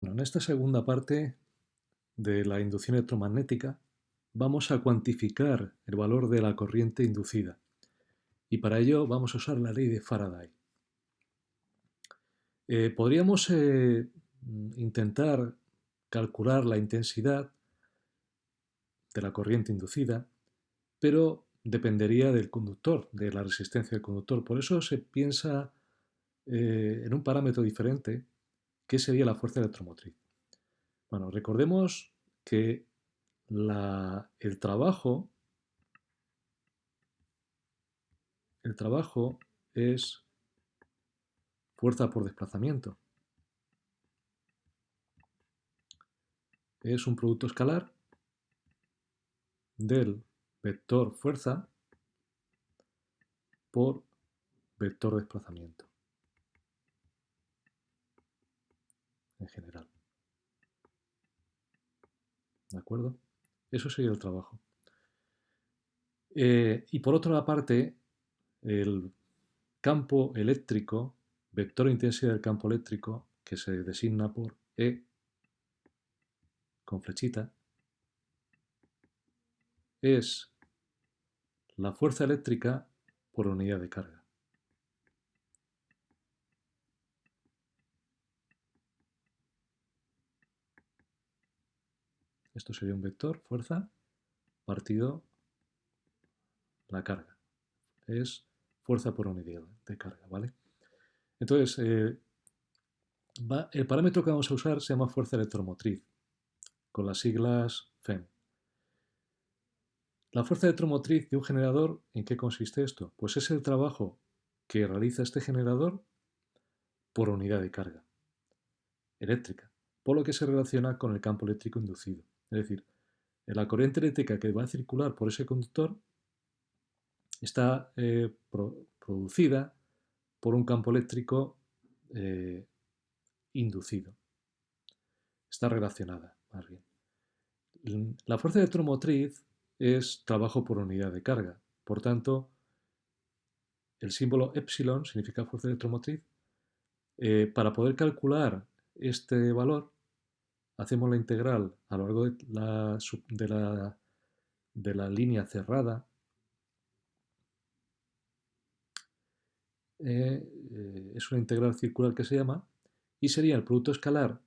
Bueno, en esta segunda parte de la inducción electromagnética vamos a cuantificar el valor de la corriente inducida y para ello vamos a usar la ley de Faraday. Podríamos intentar calcular la intensidad de la corriente inducida, pero dependería del conductor, de la resistencia del conductor. Por eso se piensa en un parámetro diferente, que sería la fuerza electromotriz. Bueno, recordemos que el trabajo es fuerza por desplazamiento. Es un producto escalar del vector fuerza por vector desplazamiento en general. ¿De acuerdo? Eso sería el trabajo. Y por otra parte, el campo eléctrico, vector de intensidad del campo eléctrico, que se designa por E con flechita, es la fuerza eléctrica por unidad de carga. Esto sería un vector, fuerza, partido la carga. Es fuerza por unidad de carga, ¿vale? Entonces, el parámetro que vamos a usar se llama fuerza electromotriz, con las siglas FEM. La fuerza electromotriz de un generador, ¿en qué consiste esto? Pues es el trabajo que realiza este generador por unidad de carga eléctrica, por lo que se relaciona con el campo eléctrico inducido. Es decir, la corriente eléctrica que va a circular por ese conductor está producida por un campo eléctrico inducido. Está relacionada, más bien. La fuerza electromotriz es trabajo por unidad de carga. Por tanto, el símbolo epsilon significa fuerza electromotriz. Para poder calcular este valor, hacemos la integral a lo largo de la línea cerrada. Es una integral circular que se llama, y sería el producto escalar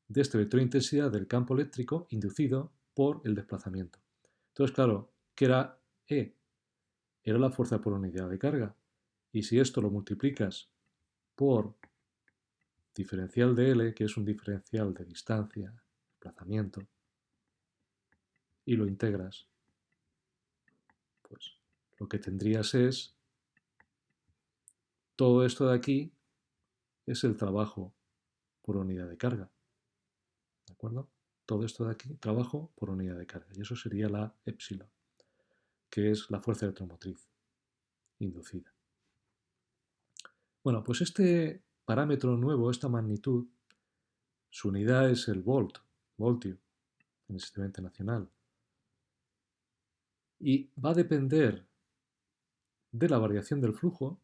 de este vector de intensidad del campo eléctrico inducido por el desplazamiento. Entonces, claro, ¿qué era E? Era la fuerza por unidad de carga. Y si esto lo multiplicas por diferencial de L, que es un diferencial de distancia, desplazamiento, y lo integras, pues lo que tendrías es todo esto de aquí es el trabajo por unidad de carga. ¿De acuerdo? Todo esto de aquí, trabajo por unidad de carga. Y eso sería la epsilon, que es la fuerza electromotriz inducida. Bueno, pues este parámetro nuevo, esta magnitud, su unidad es el voltio, en el sistema internacional. Y va a depender de la variación del flujo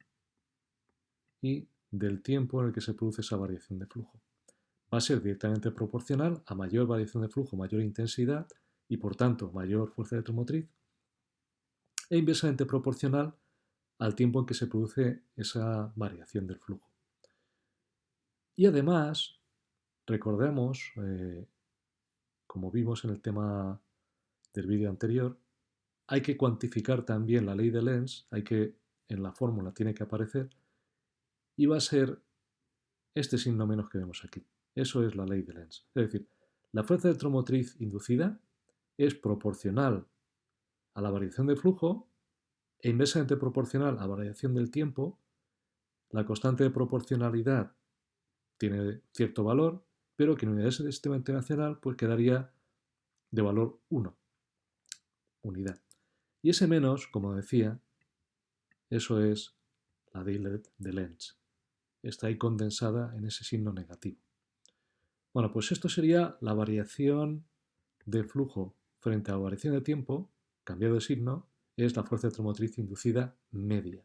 y del tiempo en el que se produce esa variación de flujo. Va a ser directamente proporcional a mayor variación de flujo, mayor intensidad y por tanto mayor fuerza electromotriz, e inversamente proporcional al tiempo en que se produce esa variación del flujo. Y además, recordemos, como vimos en el tema del vídeo anterior, hay que cuantificar también la ley de Lenz, en la fórmula tiene que aparecer, y va a ser este signo menos que vemos aquí. Eso es la ley de Lenz. Es decir, la fuerza electromotriz inducida es proporcional a la variación de flujo e inversamente proporcional a la variación del tiempo. La constante de proporcionalidad tiene cierto valor, pero que en unidades del sistema internacional pues quedaría de valor 1, unidad. Y ese menos, como decía, eso es la ley de Lenz. Está ahí condensada en ese signo negativo. Bueno, pues esto sería la variación de flujo frente a la variación de tiempo, cambiado de signo, es la fuerza electromotriz inducida media.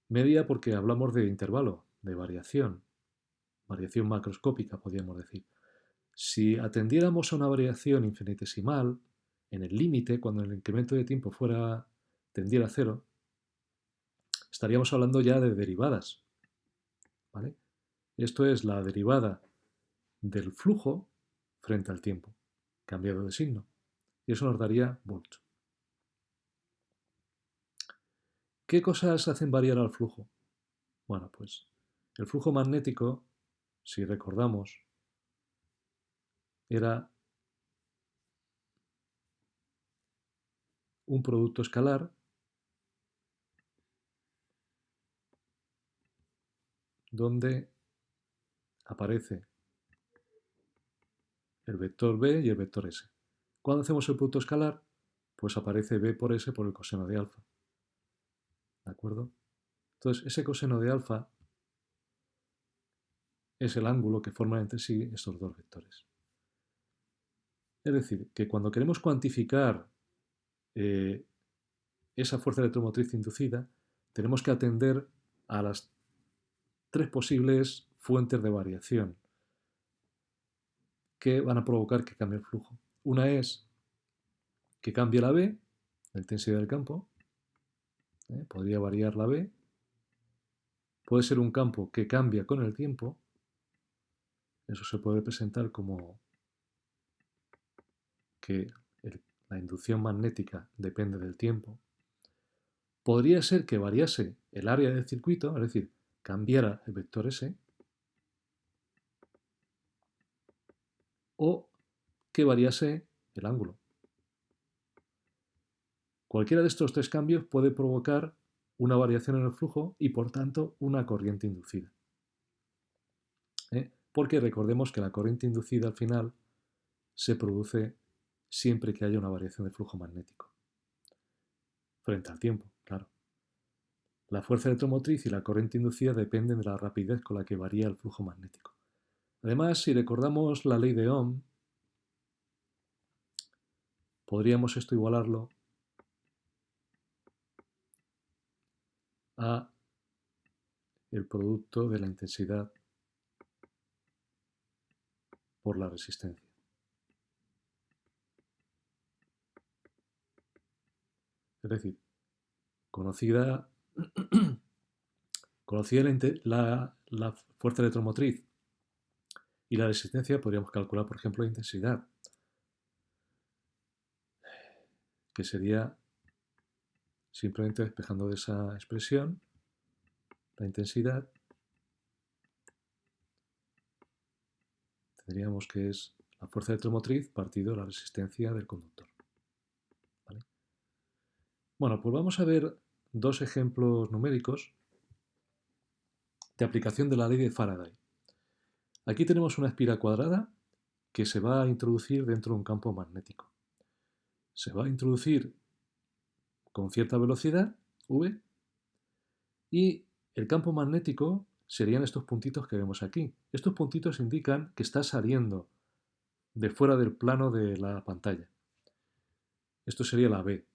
Media porque hablamos de intervalo, de variación, variación macroscópica, podríamos decir. Si atendiéramos a una variación infinitesimal, en el límite, cuando el incremento de tiempo tendiera a cero, estaríamos hablando ya de derivadas, ¿vale? Esto es la derivada del flujo frente al tiempo, cambiado de signo. Y eso nos daría volt. ¿Qué cosas hacen variar al flujo? Bueno, pues el flujo magnético, si recordamos, era un producto escalar donde aparece el vector b y el vector s. Cuando hacemos el producto escalar, pues aparece b por s por el coseno de alfa. ¿De acuerdo? Entonces, ese coseno de alfa es el ángulo que forman entre sí estos dos vectores. Es decir, que cuando queremos cuantificar esa fuerza electromotriz inducida, tenemos que atender a las tres posibles fuentes de variación que van a provocar que cambie el flujo. Una es que cambie la B, la intensidad del campo, podría variar la B, puede ser un campo que cambia con el tiempo, eso se puede presentar como que la inducción magnética depende del tiempo. Podría ser que variase el área del circuito, es decir, cambiara el vector S, o que variase el ángulo. Cualquiera de estos tres cambios puede provocar una variación en el flujo y por tanto una corriente inducida. Porque recordemos que la corriente inducida al final se produce siempre que haya una variación de flujo magnético. Frente al tiempo, claro. La fuerza electromotriz y la corriente inducida dependen de la rapidez con la que varía el flujo magnético. Además, si recordamos la ley de Ohm, podríamos esto igualarlo a el producto de la intensidad por la resistencia. Es decir, conocida la fuerza electromotriz y la resistencia, podríamos calcular, por ejemplo, la intensidad, que sería simplemente despejando de esa expresión la intensidad, tendríamos que es la fuerza electromotriz partido la resistencia del conductor. ¿Vale? Bueno, pues vamos a ver dos ejemplos numéricos de aplicación de la ley de Faraday. Aquí tenemos una espiral cuadrada que se va a introducir dentro de un campo magnético. Se va a introducir con cierta velocidad, v, y el campo magnético serían estos puntitos que vemos aquí. Estos puntitos indican que está saliendo de fuera del plano de la pantalla. Esto sería la B,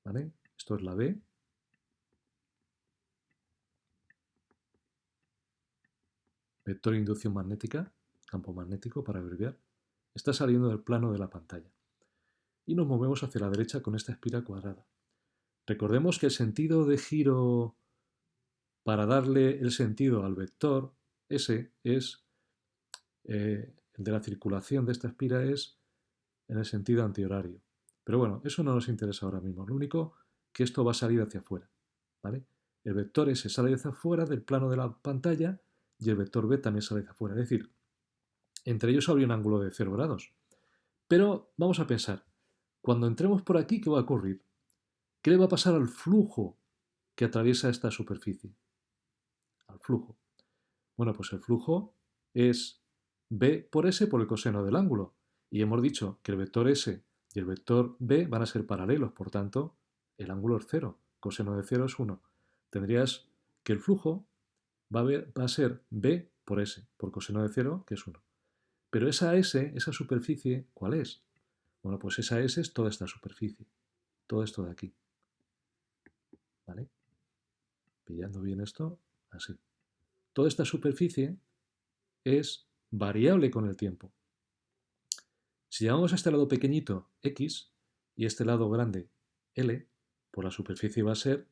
¿vale? Esto es la B. Vector inducción magnética, campo magnético para abreviar, está saliendo del plano de la pantalla. Y nos movemos hacia la derecha con esta espiral cuadrada. Recordemos que el sentido de giro para darle el sentido al vector S es, el de la circulación de esta espiral es en el sentido antihorario. Pero bueno, eso no nos interesa ahora mismo. Lo único que esto va a salir hacia afuera, ¿vale? El vector S sale hacia afuera del plano de la pantalla y el vector B también sale hacia afuera. Es decir, entre ellos habría un ángulo de 0 grados. Pero vamos a pensar, cuando entremos por aquí, ¿qué va a ocurrir? ¿Qué le va a pasar al flujo que atraviesa esta superficie? Al flujo. Bueno, pues el flujo es B por S por el coseno del ángulo. Y hemos dicho que el vector S y el vector B van a ser paralelos, por tanto, el ángulo es 0. Coseno de 0 es 1. Tendrías que el flujo va a ser B por S, por coseno de 0, que es 1. Pero esa S, esa superficie, ¿cuál es? Bueno, pues esa S es toda esta superficie. Todo esto de aquí. ¿Vale? Pillando bien esto, así. Toda esta superficie es variable con el tiempo. Si llamamos a este lado pequeñito x y este lado grande L, pues la superficie va a ser,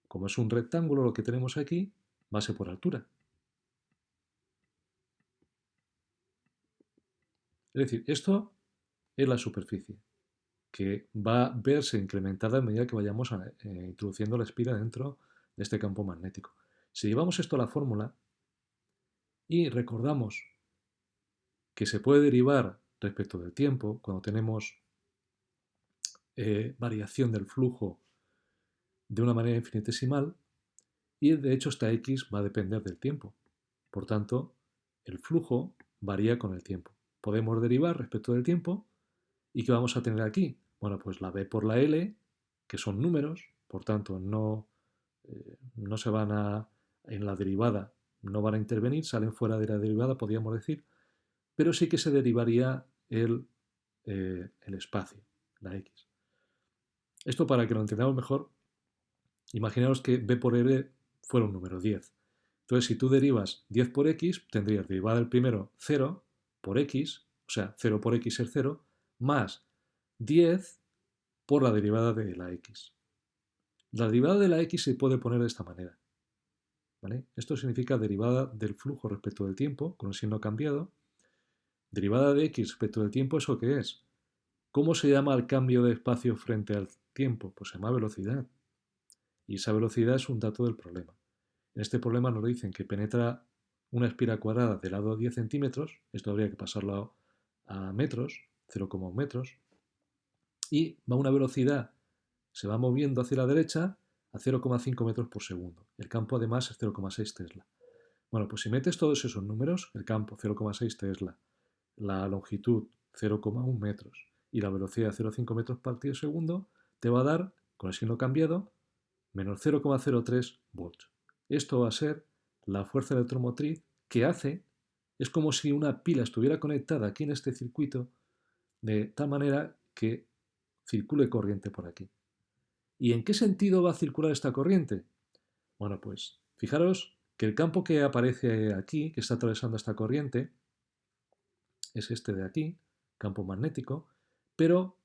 como es un rectángulo lo que tenemos aquí, base por altura. Es decir, esto es la superficie, que va a verse incrementada a medida que vayamos introduciendo la espira dentro de este campo magnético. Si llevamos esto a la fórmula y recordamos que se puede derivar respecto del tiempo, cuando tenemos variación del flujo de una manera infinitesimal, y de hecho esta x va a depender del tiempo. Por tanto, el flujo varía con el tiempo. Podemos derivar respecto del tiempo. ¿Y qué vamos a tener aquí? Bueno, pues la b por la l, que son números, por tanto no se van a, en la derivada, no van a intervenir, salen fuera de la derivada, podríamos decir, pero sí que se derivaría el espacio, la x. Esto para que lo entendamos mejor, imaginaos que b por l fuera un número 10. Entonces, si tú derivas 10 por x, tendrías derivada del primero 0 por x, o sea, 0 por x es 0, más 10 por la derivada de la x. La derivada de la x se puede poner de esta manera. ¿Vale? Esto significa derivada del flujo respecto del tiempo, con el signo cambiado. Derivada de x respecto del tiempo, ¿eso qué es? ¿Cómo se llama el cambio de espacio frente al tiempo? Pues se llama velocidad. Y esa velocidad es un dato del problema. En este problema nos dicen que penetra una espira cuadrada de lado 10 centímetros, esto habría que pasarlo a metros, 0,1 metros, y va a una velocidad, se va moviendo hacia la derecha a 0,5 metros por segundo. El campo además es 0,6 Tesla. Bueno, pues si metes todos esos números, el campo 0,6 Tesla, la longitud 0,1 metros y la velocidad 0,5 metros por segundo, te va a dar, con el signo cambiado, menos 0,03 volts. Esto va a ser la fuerza electromotriz que hace, es como si una pila estuviera conectada aquí en este circuito, de tal manera que circule corriente por aquí. ¿Y en qué sentido va a circular esta corriente? Bueno, pues fijaros que el campo que aparece aquí, que está atravesando esta corriente, es este de aquí, campo magnético, pero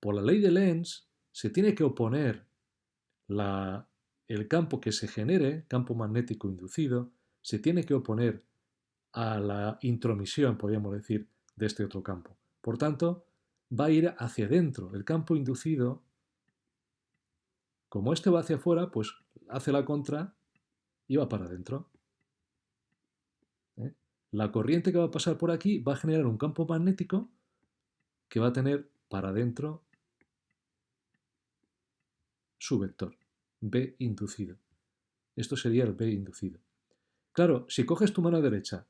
por la ley de Lenz se tiene que oponer el campo que se genere, campo magnético inducido, se tiene que oponer a la intromisión, podríamos decir, de este otro campo. Por tanto, va a ir hacia adentro. El campo inducido, como este va hacia afuera, pues hace la contra y va para adentro. ¿Eh? La corriente que va a pasar por aquí va a generar un campo magnético que va a tener para adentro su vector, B inducido. Esto sería el B inducido. Claro, si coges tu mano derecha,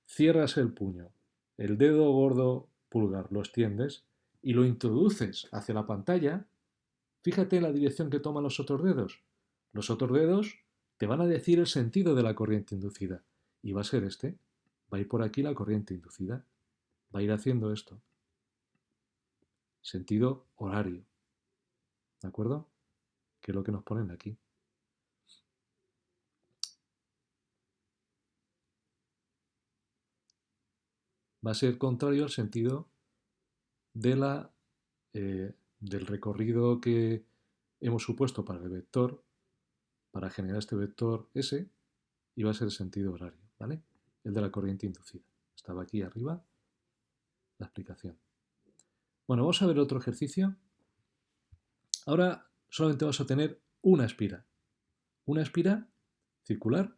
cierras el puño, el dedo gordo pulgar lo extiendes y lo introduces hacia la pantalla, fíjate en la dirección que toman los otros dedos. Los otros dedos te van a decir el sentido de la corriente inducida y va a ser este. Va a ir por aquí la corriente inducida. Va a ir haciendo esto. Sentido horario. ¿De acuerdo? Que es lo que nos ponen aquí. Va a ser contrario al sentido de del recorrido que hemos supuesto para el vector, para generar este vector S, y va a ser el sentido horario, ¿vale? El de la corriente inducida. Estaba aquí arriba la explicación. Bueno, vamos a ver otro ejercicio. Ahora solamente vamos a tener una espira circular.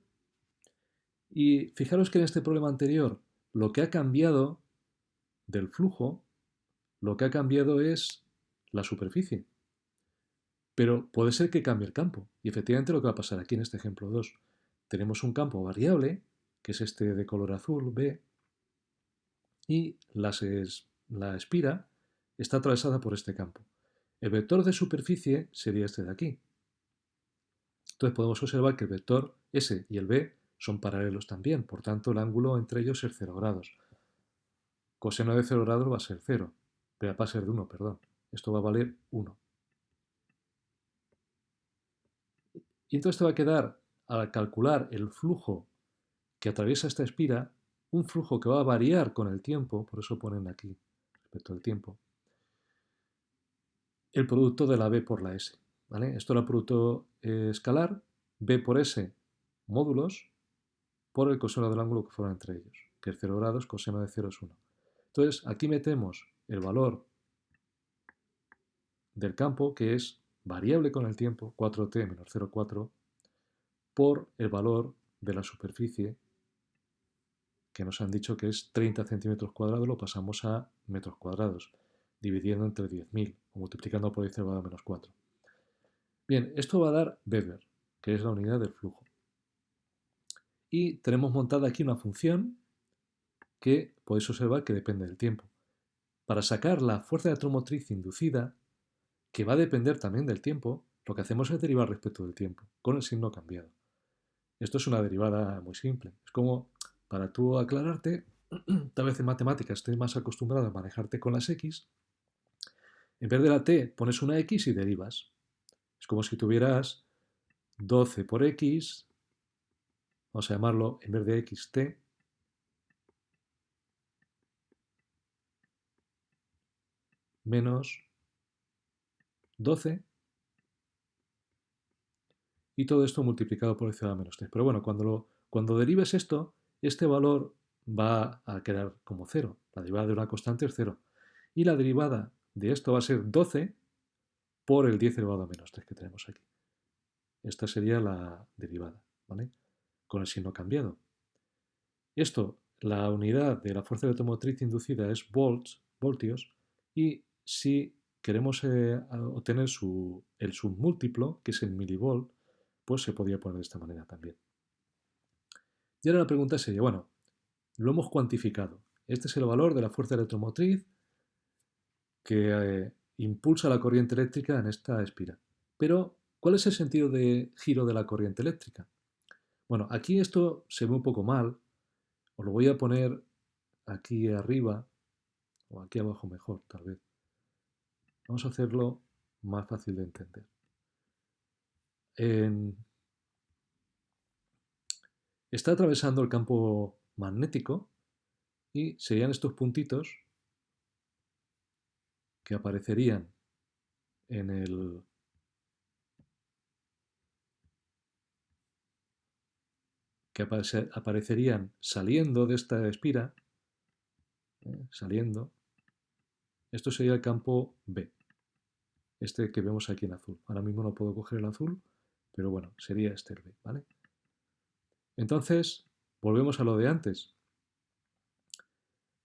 Y fijaros que en este problema anterior lo que ha cambiado del flujo, lo que ha cambiado es la superficie. Pero puede ser que cambie el campo. Y efectivamente lo que va a pasar aquí en este ejemplo 2. Tenemos un campo variable, que es este de color azul, B, y la espira está atravesada por este campo. El vector de superficie sería este de aquí. Entonces podemos observar que el vector S y el B son paralelos también, por tanto el ángulo entre ellos es 0 grados. Coseno de 0 grados va a ser 0, pero va a ser de 1, perdón. Esto va a valer 1. Y entonces te va a quedar, al calcular el flujo que atraviesa esta espira un flujo que va a variar con el tiempo, por eso ponen aquí respecto al tiempo, el producto de la b por la s. ¿Vale? Esto era el producto escalar, b por s módulos por el coseno del ángulo que fuera entre ellos, que es 0 grados, coseno de 0 es 1. Entonces, aquí metemos el valor del campo, que es variable con el tiempo, 4t menos 0,4, por el valor de la superficie, que nos han dicho que es 30 centímetros cuadrados, lo pasamos a metros cuadrados, dividiendo entre 10.000 o multiplicando por 10 elevado a menos 4. Bien, esto va a dar Weber, que es la unidad del flujo. Y tenemos montada aquí una función que podéis observar que depende del tiempo. Para sacar la fuerza electromotriz inducida, que va a depender también del tiempo, lo que hacemos es derivar respecto del tiempo, con el signo cambiado. Esto es una derivada muy simple. Es como, para tú aclararte, tal vez en matemáticas estés más acostumbrado a manejarte con las x, en vez de la t pones una x y derivas. Es como si tuvieras 12 por x, vamos a llamarlo, en vez de xt, menos 12, y todo esto multiplicado por 10 a la menos 3. Pero bueno, cuando derives esto, este valor va a quedar como 0. La derivada de una constante es 0. Y la derivada de esto va a ser 12 por el 10 elevado a menos 3 que tenemos aquí. Esta sería la derivada, ¿vale? Con el signo cambiado. Esto, la unidad de la fuerza electromotriz inducida es voltios, y si queremos obtener el submúltiplo, que es el milivolt, pues se podría poner de esta manera también. Y ahora la pregunta sería, bueno, lo hemos cuantificado. Este es el valor de la fuerza electromotriz que impulsa la corriente eléctrica en esta espira. Pero, ¿cuál es el sentido de giro de la corriente eléctrica? Bueno, aquí esto se ve un poco mal. Os lo voy a poner aquí arriba, o aquí abajo mejor, tal vez. Vamos a hacerlo más fácil de entender. Está atravesando el campo magnético y serían estos puntitos que aparecerían en el aparecerían saliendo de esta espira, saliendo. Esto sería el campo B, este que vemos aquí en azul. Ahora mismo no puedo coger el azul, pero bueno, sería este el B, ¿vale? Entonces, volvemos a lo de antes.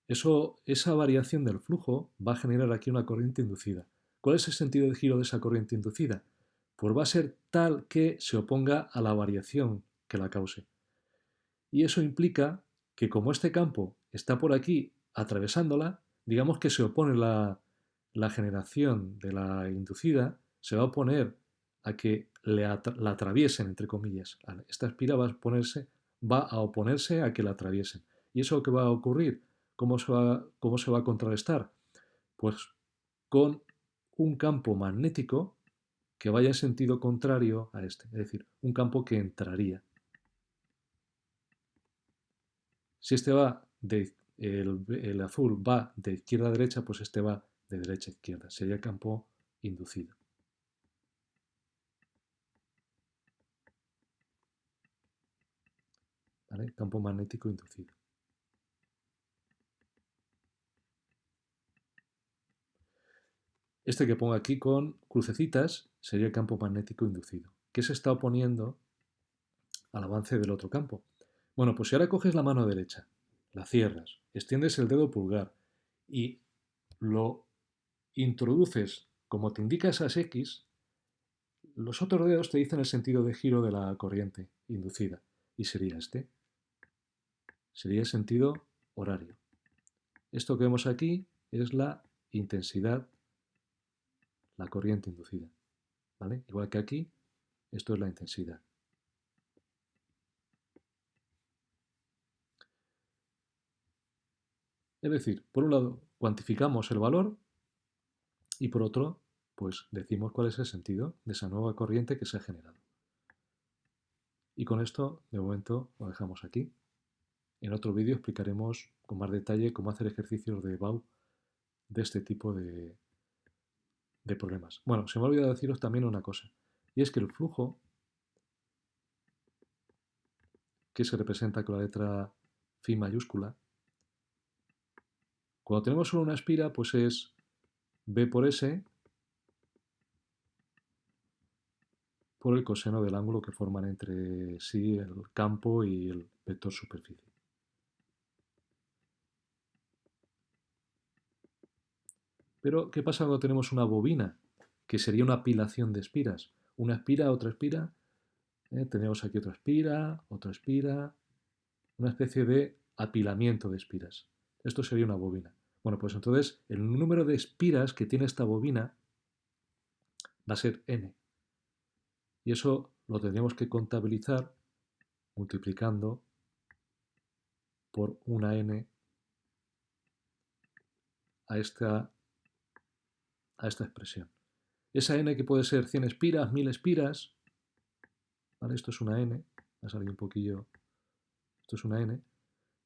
Esa variación del flujo va a generar aquí una corriente inducida. ¿Cuál es el sentido de giro de esa corriente inducida? Pues va a ser tal que se oponga a la variación que la cause. Y eso implica que como este campo está por aquí atravesándola, digamos que se opone la generación de la inducida, se va a oponer a que la atraviesen, entre comillas. Esta espira va a oponerse a que la atraviesen. ¿Y eso qué va a ocurrir? ¿Cómo se va a contrarrestar? Pues con un campo magnético que vaya en sentido contrario a este, es decir, un campo que entraría. Si este va el azul va de izquierda a derecha, pues este va de derecha a izquierda. Sería el campo inducido. ¿Vale? Campo magnético inducido. Este que pongo aquí con crucecitas sería el campo magnético inducido, que se está oponiendo al avance del otro campo. Bueno, pues si ahora coges la mano derecha, la cierras, extiendes el dedo pulgar y lo introduces como te indica esas X, los otros dedos te dicen el sentido de giro de la corriente inducida y sería este. Sería el sentido horario. Esto que vemos aquí es la intensidad, la corriente inducida. ¿Vale? Igual que aquí, esto es la intensidad. Es decir, por un lado, cuantificamos el valor y por otro, pues decimos cuál es el sentido de esa nueva corriente que se ha generado. Y con esto, de momento, lo dejamos aquí. En otro vídeo explicaremos con más detalle cómo hacer ejercicios de BAU de este tipo de problemas. Bueno, se me ha olvidado deciros también una cosa, y es que el flujo, que se representa con la letra phi mayúscula, cuando tenemos solo una espira, pues es B por S por el coseno del ángulo que forman entre sí el campo y el vector superficie. Pero, ¿qué pasa cuando tenemos una bobina? Que sería una apilación de espiras. Una espira, otra espira. Tenemos aquí otra espira. Una especie de apilamiento de espiras. Esto sería una bobina. Bueno, pues entonces el número de espiras que tiene esta bobina va a ser n. Y eso lo tendríamos que contabilizar multiplicando por una n a esta expresión. Esa n que puede ser 100 espiras, 1000 espiras, ¿vale? Esto es una n, ha salido un poquillo, esto es una n,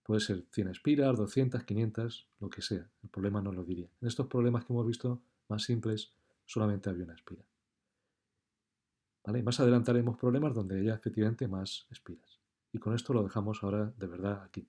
puede ser 100 espiras, 200, 500, lo que sea, el problema no lo diría. En estos problemas que hemos visto más simples, solamente había una espira. ¿Vale? Más adelante haremos problemas donde haya efectivamente más espiras. Y con esto lo dejamos ahora de verdad aquí.